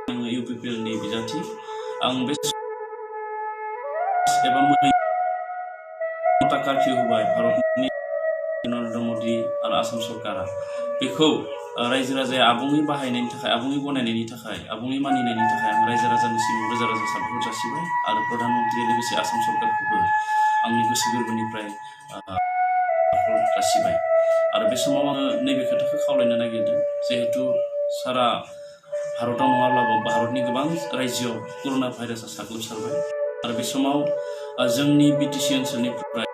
आङो UPPL नि बिजाथि आं बे एबा कर्फ्यू होबाय भारतनि नरेंद्र मोदी आरो आसाम सरकारा बेखौ रायजो राजाया आबुङै बाहायनायनि थाखाय आबुङै गनायनायनि थाखाय आबुङै मानिनायनि थाखाय आं रायजो राजानिसिम रोजा रोजा साबायखर जासिबाय आरो प्रधानमन्त्री लोगोसे आसाम सरकारखौबो आंनि गोसो गोरबोनिफ्राय जासिबाय आरो बे समाव आङो नैबे खोथाखौ खावलायनो नागिरदों जिहेतु सारा भारताव नङाब्लाबो भारतनि गोबां रायजोआव कर'ना भाइरासआ साग्लोबसारबाय आरो बे समाव जोंनि BTC ओनसोलनिफ्राय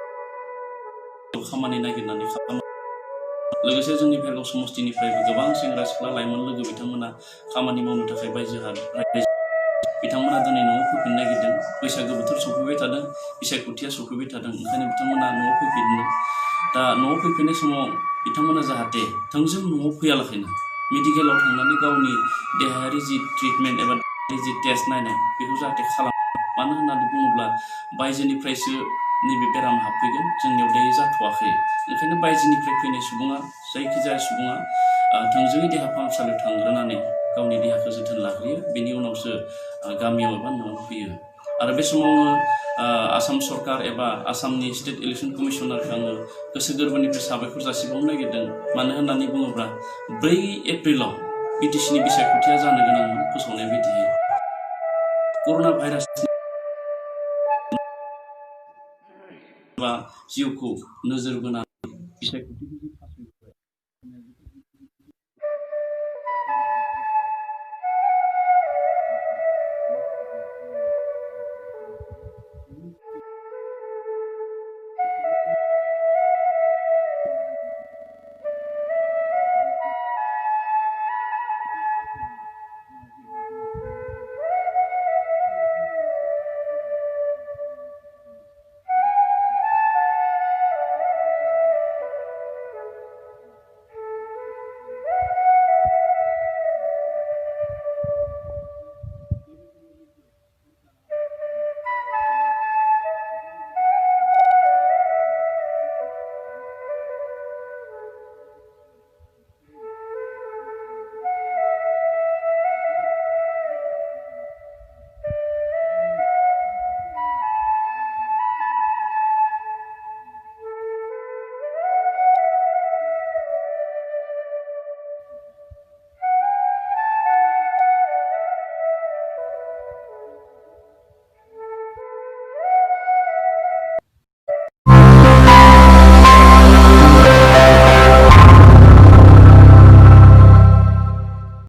खामानि नागिरनानै लोगोसे जोंनि भेरगाव समष्टिनिफ्रायबो गोबां सेंग्रा सिख्ला लाइमोन लोगो बिथांमोना खामानि मावनो थाखाय बिथांमोना दिनै न'आव फैफिननो नागिरदों बैसागो बोथोर सफैबाय थादों बिसायख'थिया सफैबाय थादों ओंखायनो बिथांमोना न'आव फैफिननो दा न'आव फैफिननाय समाव बिथांमोना जाहाथे थोंजों न'आव फैयालाखैनो मेडिकेलाव थांनानै गावनि देहायारि जि ट्रिटमेन्ट एबा जि टेस्ट नायनाय बेखौ जाहाथे खालामो मानो होननानै बुङोब्ला बायजोनिफ्रायसो नैबे बेराम हाबफैगोन जोंनियाव दायो जाथ'वाखै ओंखायनो बायजोनिफ्राय फैनाय सुबुङा जायखिजाया सुबुङा थोंजोङै देहा फाहामसालियाव थांग्रोनानै गावनि देहाखौ जोथोन लाग्रोयो बेनि उनावसो गामियाव एबा न'आव फैयो आरो बे समावनो आसाम सरकार एबा आसामनि स्टेट इलेक्शन कमिशनारखौ आङो गोसो गोरबोनिफ्राय साबायखर जासिबावनो नागिरदों मानो होननानै बुङोब्ला 4 एप्रिलाव BTCनि बिसायख'थिया जानो गोनांमोन फोसावनाय बायदियै कर'ना भाइरासनि जिउखौ नोजोर बोनानै बिसायख'थिखौ